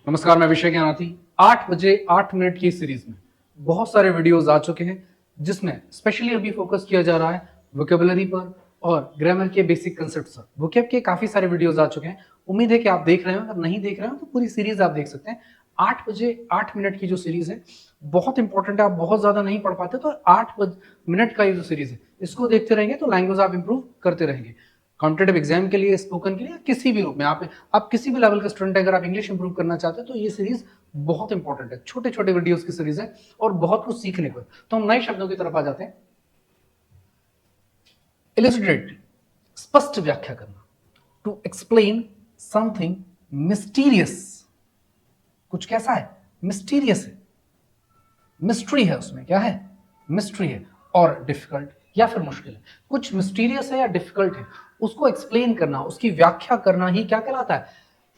नमस्कार, मैं अभिषेक ज्ञानार्थी। 8 बजे 8 मिनट की सीरीज में बहुत सारे वीडियोस आ चुके हैं जिसमें स्पेशली अभी फोकस किया जा रहा है वोकेबुलरी पर और ग्रामर के बेसिक कंसेप्ट्स पर। वोकेब के काफी सारे वीडियोस आ चुके हैं। उम्मीद है कि आप देख रहे हो। अगर नहीं देख रहे हो तो पूरी सीरीज आप देख सकते हैं। 8 बजे 8 मिनट की जो सीरीज है बहुत इंपॉर्टेंट है। आप बहुत ज्यादा नहीं पढ़ पाते तो 8 मिनट का ये जो सीरीज है इसको देखते रहेंगे तो लैंग्वेज आप इंप्रूव करते रहेंगे। कॉम्पिटेटिव एग्जाम के लिए, स्पोकन के लिए, किसी भी रूप में आप किसी भी लेवल का स्टूडेंट है, अगर आप इंग्लिश इंप्रूव करना चाहते हैं तो ये सीरीज बहुत इंपॉर्टेंट है। छोटे छोटे वीडियोस की सीरीज है और बहुत कुछ सीखने को है। तो हम नए शब्दों की तरफ आ जाते हैं। इलस्ट्रेट, स्पष्ट व्याख्या करना। टू एक्सप्लेन समथिंग मिस्टीरियस, कुछ कैसा है, मिस्टीरियस है, मिस्ट्री है, उसमें क्या है, मिस्ट्री है। और डिफिकल्ट या फिर मुश्किल है, कुछ मिस्टीरियस है या डिफिकल्ट है, उसको एक्सप्लेन करना, उसकी व्याख्या करना ही क्या कहलाता है,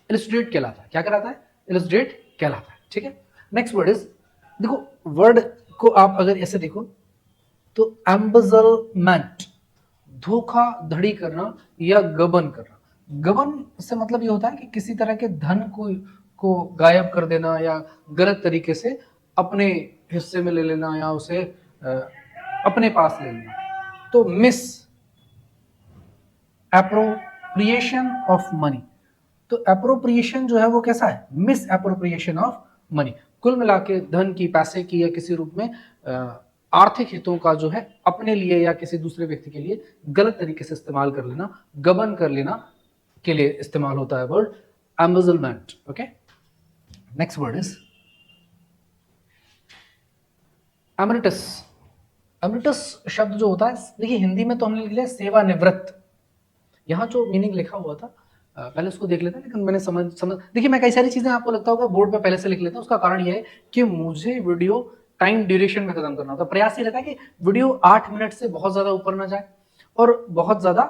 इलस्ट्रेट कहलाता है। क्या कहलाता है, इलस्ट्रेट कहलाता है। ठीक है। नेक्स्ट वर्ड इज, देखो वर्ड को आप अगर ऐसे देखो तो एम्बेजलमेंट, धोखाधड़ी करना या गबन करना। गबन से मतलब ये होता है कि किसी तरह के धन को गायब कर देना या गलत तरीके से अपने हिस्से में ले लेना या उसे अपने पास ले लेना। तो मिस एप्रोप्रिएशन ऑफ मनी, तो एप्रोप्रिएशन जो है वो कैसा है, मिस एप्रोप्रिएशन ऑफ मनी। कुल मिला के धन की, पैसे की या किसी रूप में आर्थिक हितों का जो है अपने लिए या किसी दूसरे व्यक्ति के लिए गलत तरीके से इस्तेमाल कर लेना, गबन कर लेना के लिए इस्तेमाल होता है word embezzlement. Okay. Next word is emeritus. Emeritus शब्द जो होता है, देखिए हिंदी में तो हमने लिख लिया सेवानिवृत्त। यहाँ जो मीनिंग लिखा हुआ था पहले उसको देख लेते हैं, लेकिन मैंने समझ देखिए मैं कई सारी चीजें आपको लगता होगा बोर्ड पे पहले से लिख लेता हूँ। उसका कारण यह है कि मुझे वीडियो टाइम ड्यूरेशन में खत्म करना होता है। प्रयास ये रहता है कि वीडियो 8 मिनट से बहुत ज्यादा ऊपर ना जाए और बहुत ज्यादा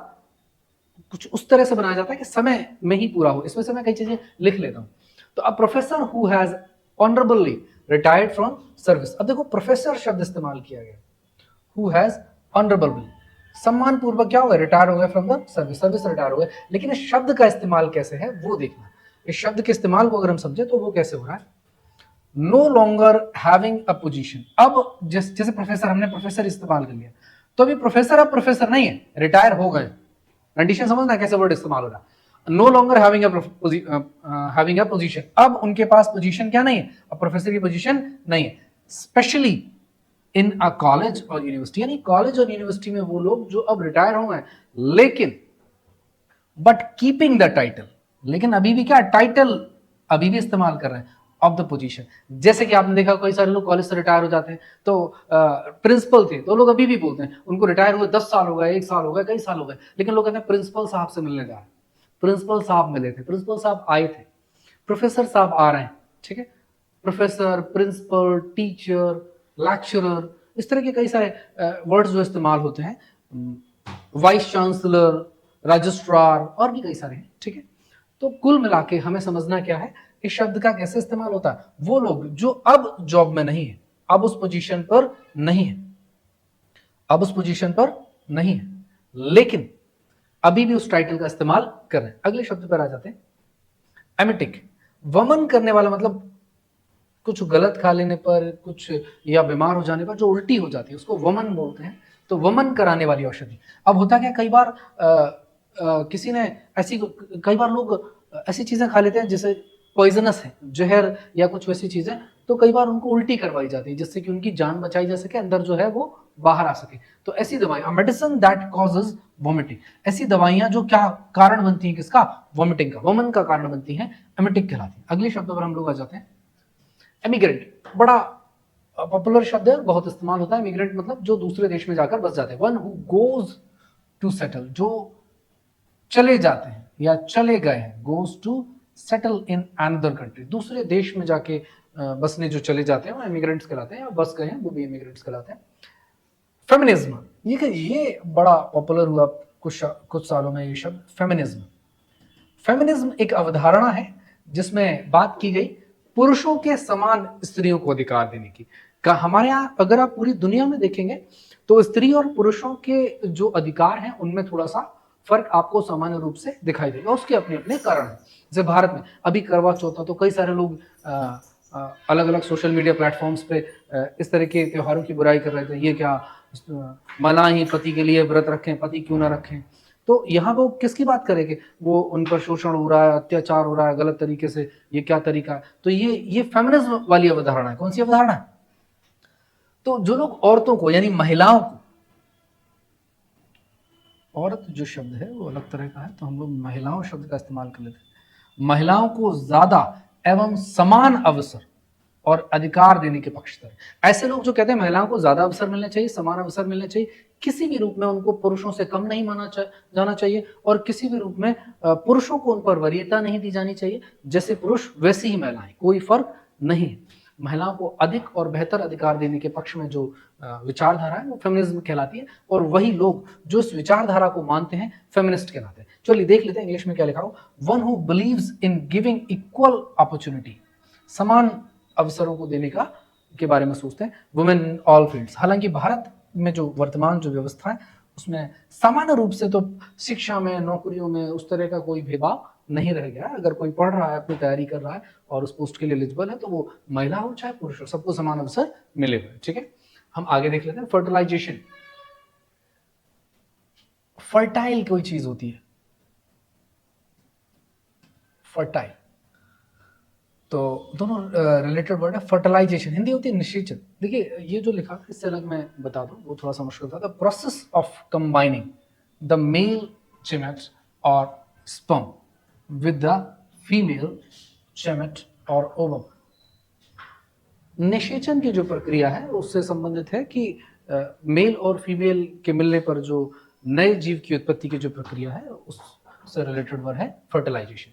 कुछ उस तरह से बनाया जाता है कि समय में ही पूरा हो। इसमें से मैं कई चीजें लिख लेता हूँ। तो अब professor who has honourably retired from service, अब देखो प्रोफेसर शब्द इस्तेमाल किया गया, हु हैज ऑनरेबली, सम्मान पूर्वक क्या हो गया, रिटायर हो गया from the service, service retire हो गया। लेकिन इस शब्द का इस्तेमाल कैसे है वो देखना। इस शब्द के इस्तेमाल को अगर हम समझे तो वो कैसे हो रहा है, no longer having a position. अब जैसे प्रोफेसर, हमने प्रोफेसर इस्तेमाल कर लिया तो अभी प्रोफेसर अब प्रोफेसर नहीं है, रिटायर हो गए। कंडीशन समझना कैसे वर्ड इस्तेमाल हो रहा है। No longer having a position, अब उनके पास पोजीशन क्या नहीं है, अब प्रोफेसर की पोजीशन नहीं है। स्पेशली इन अ कॉलेज और यूनिवर्सिटी, यानी कॉलेज और यूनिवर्सिटी में वो लोग जो अब रिटायर हो गए लेकिन बट कीपिंग द टाइटल, लेकिन अभी भी क्या टाइटल अभी भी इस्तेमाल कर रहे हैं ऑफ द पोजीशन। जैसे कि आपने देखा कई सारे लोग कॉलेज से रिटायर हो जाते हैं तो प्रिंसिपल थे तो लोग अभी भी बोलते हैं उनको रिटायर हुए 10 साल हो गए, 1 साल हो गए, कई साल हो गए, लेकिन लोग कहते हैं प्रिंसिपल साहब से मिलने जा रहे हैं। प्रिंसिपल साहब मिले थे, प्रिंसिपल साहब आए थे, प्रोफेसर साहब आ रहे हैं। ठीक है। प्रोफेसर, प्रिंसिपल, टीचर, लेक्चरर, इस तरह के कई सारे वर्ड्स जो इस्तेमाल होते हैं। वाइस चांसलर, रजिस्ट्रार और भी कई सारे हैं। ठीक है। तो कुल मिला के हमें समझना क्या है, इस शब्द का कैसे इस्तेमाल होता है। वो लोग जो अब जॉब में नहीं है, अब उस पोजीशन पर नहीं है, अब उस पोजीशन पर नहीं है, लेकिन अभी भी उस टाइटल का इस्तेमाल कर रहे हैं। अगले शब्द पर आ जाते हैं, एमिटिक। वमन करने वाला, मतलब कुछ गलत खा लेने पर, कुछ या बीमार हो जाने पर जो उल्टी हो जाती है उसको वमन बोलते हैं। तो वमन कराने वाली औषधि। अब होता क्या, कई बार किसी ने ऐसी, कई बार लोग ऐसी चीजें खा लेते हैं जैसे पॉइजनस है, जहर या कुछ वैसी चीजें, तो कई बार उनको उल्टी करवाई जाती है जिससे कि उनकी जान बचाई जा सके, अंदर जो है वो बाहर आ सके। तो ऐसी दवाई, मेडिसिन दैट कॉजेज वॉमिटिंग, ऐसी दवाइयां जो क्या कारण बनती हैं, किसका, वॉमिटिंग का, वमन का कारण बनती हैं, एमिटिक कहलाती है। अगले शब्द पर हम लोग आ जाते हैं, एमिग्रेंट। बड़ा पॉपुलर शब्द है, बहुत इस्तेमाल होता है। इमिग्रेंट मतलब जो दूसरे देश में जाकर बस जाते हैं। One who goes to settle, जो चले जाते हैं या चले गए हैं, goes to settle in another country, दूसरे देश में जाके बसने जो चले जाते हैं वो इमिग्रेंट्स कहलाते हैं, या बस गए हैं वो भी इमिग्रेंट्स कहलाते हैं। फेमिनिज्म, ये बड़ा पॉपुलर हुआ कुछ सालों में ये शब्द फेमिनिज्म। फेमिनिज्म एक अवधारणा है जिसमें बात की गई पुरुषों के समान स्त्रियों को अधिकार देने की। हमारे यहाँ अगर आप पूरी दुनिया में देखेंगे तो स्त्री और पुरुषों के जो अधिकार हैं उनमें थोड़ा सा फर्क आपको सामान्य रूप से दिखाई देगा, उसके अपने अपने कारण है। जैसे भारत में अभी करवा चौथ था तो कई सारे लोग अलग अलग सोशल मीडिया प्लेटफॉर्म्स पे इस तरह के त्योहारों की बुराई कर रहे थे, ये क्या मना ही पति के लिए व्रत रखें, पति क्यों ना रखें। तो यहाँ वो किसकी बात करेंगे, वो उन पर शोषण हो रहा है, अत्याचार हो रहा है गलत तरीके से, ये क्या तरीका है। तो ये फेमिनिज्म वाली अवधारणा है। कौन सी अवधारणा है? तो जो लोग औरतों को यानी महिलाओं को, औरत जो शब्द है वो अलग तरह का है, तो हम लोग महिलाओं शब्द का इस्तेमाल कर लेते हैं। महिलाओं को ज्यादा एवं समान अवसर और अधिकार देने के पक्षधर। ऐसे लोग जो कहते हैं महिलाओं को ज्यादा अवसर मिलने चाहिए, समान अवसर मिलने चाहिए, किसी भी रूप में उनको पुरुषों से कम नहीं माना जाना चाहिए, और किसी भी रूप में पुरुषों को उन पर वरीयता नहीं दी जानी चाहिए, जैसे पुरुष वैसी ही महिलाएं, कोई फर्क नहीं। महिलाओं को अधिक और बेहतर अधिकार देने के पक्ष में जो विचारधारा है वो फेमिनिज्म कहलाती है, और वही लोग जो इस विचारधारा को मानते हैं फेमिनिस्ट कहलाते हैं। चलिए देख लेते हैं इंग्लिश में क्या लिखा हो। One who believes in giving equal opportunity, समान अवसरों को देने का के बारे में सोचते हैं। Women in all fields. हालांकि भारत में जो वर्तमान जो व्यवस्था है उसमें सामान्य रूप से तो शिक्षा में, नौकरियों में उस तरह का कोई भेदभाव नहीं रह गया। अगर कोई पढ़ रहा है, अपनी तैयारी कर रहा है और उस पोस्ट के लिए एलिजिबल है, तो वो महिला हो चाहे पुरुष हो, सबको समान अवसर मिले हुए। ठीक है, हम आगे देख लेते हैं। फर्टिलाइजेशन। फर्टाइल कोई चीज होती है, फर्टाइल, तो दोनों रिलेटेड वर्ड है। फर्टिलाइजेशन हिंदी होती है निषेचन। देखिए ये जो लिखा है इससे अलग मैं बता दूं, वो थोड़ा सा मुश्किल था। The process of combining the male gamete और sperm with the female gamete और ओवम। निषेचन की जो प्रक्रिया है उससे संबंधित है कि मेल और फीमेल के मिलने पर जो नए जीव की उत्पत्ति की जो प्रक्रिया है उससे रिलेटेड वर्ड है फर्टिलाइजेशन।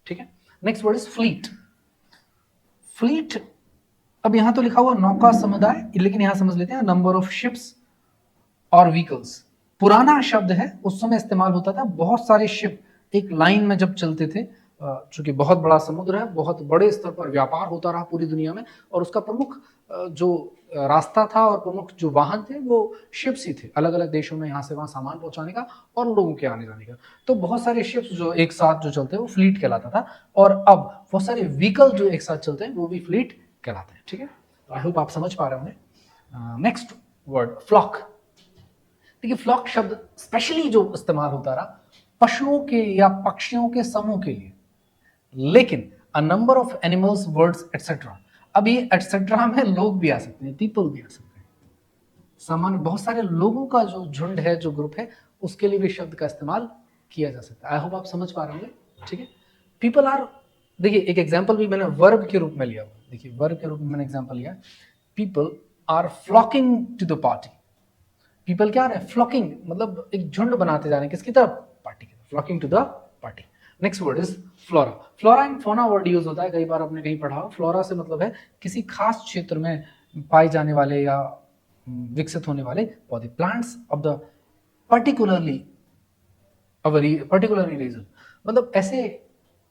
ठीक है, next word is fleet. Fleet, अब यहां तो लिखा हुआ नौका समुदाय, लेकिन यहां समझ लेते हैं नंबर ऑफ शिप्स और व्हीकल्स। पुराना शब्द है, उस समय इस्तेमाल होता था बहुत सारे शिप एक लाइन में जब चलते थे, चूंकि बहुत बड़ा समुद्र है, बहुत बड़े स्तर पर व्यापार होता रहा पूरी दुनिया में, और उसका प्रमुख जो रास्ता था और प्रमुख जो वाहन थे वो शिप्स ही थे, अलग अलग देशों में यहाँ से वहाँ सामान पहुंचाने का और लोगों के आने जाने का। तो बहुत सारे शिप्स जो एक साथ जो चलते हैं वो फ्लीट कहलाता था, और अब बहुत सारे व्हीकल जो एक साथ चलते हैं वो भी फ्लीट कहलाते हैं। ठीक है, आई होप आप समझ पा रहे होंगे। Next word flock. देखिए फ्लॉक शब्द स्पेशली जो इस्तेमाल होता रहा पशुओं के या पक्षियों के समूह के लिए, लेकिन a number of animals, birds etcetera. अब ये एटसेट्रा में लोग भी आ सकते हैं, पीपल भी आ सकते हैं, सामान्य बहुत सारे लोगों का जो झुंड है, जो ग्रुप है, उसके लिए भी शब्द का इस्तेमाल किया जा सकता है। आई होप आप समझ पा रहे होंगे। ठीक है, पीपल आर, देखिए एक एग्जाम्पल भी मैंने वर्ब के रूप में लिया हुआ, देखिए वर्ब के रूप में मैंने एग्जाम्पल लिया, people are flocking to the party. People क्या है, फ्लॉकिंग, मतलब एक झुंड बनाते जा रहे हैं, किसकी तरफ, पार्टी की तरफ, flocking to the party. Next word is flora. Flora and fauna word use होता है, कई बार आपने कहीं पढ़ा हो। फ्लोरा से मतलब है किसी खास क्षेत्र में पाए जाने वाले या विकसित होने वाले पौधे, plants of the particularly region, मतलब ऐसे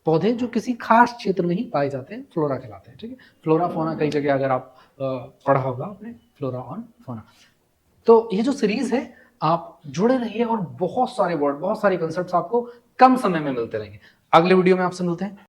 पौधे जो किसी खास क्षेत्र में ही पाए जाते हैं, फ्लोरा कहलाते हैं। ठीक है, फ्लोरा फोना कई जगह अगर आप पढ़ा होगा आपने, फ्लोरा ऑन फोना। तो ये जो सीरीज है आप जुड़े रहिए, और बहुत सारे वर्ड, बहुत सारे कंसेप्ट्स आपको कम समय में मिलते रहेंगे। अगले वीडियो में आपसे मिलते हैं।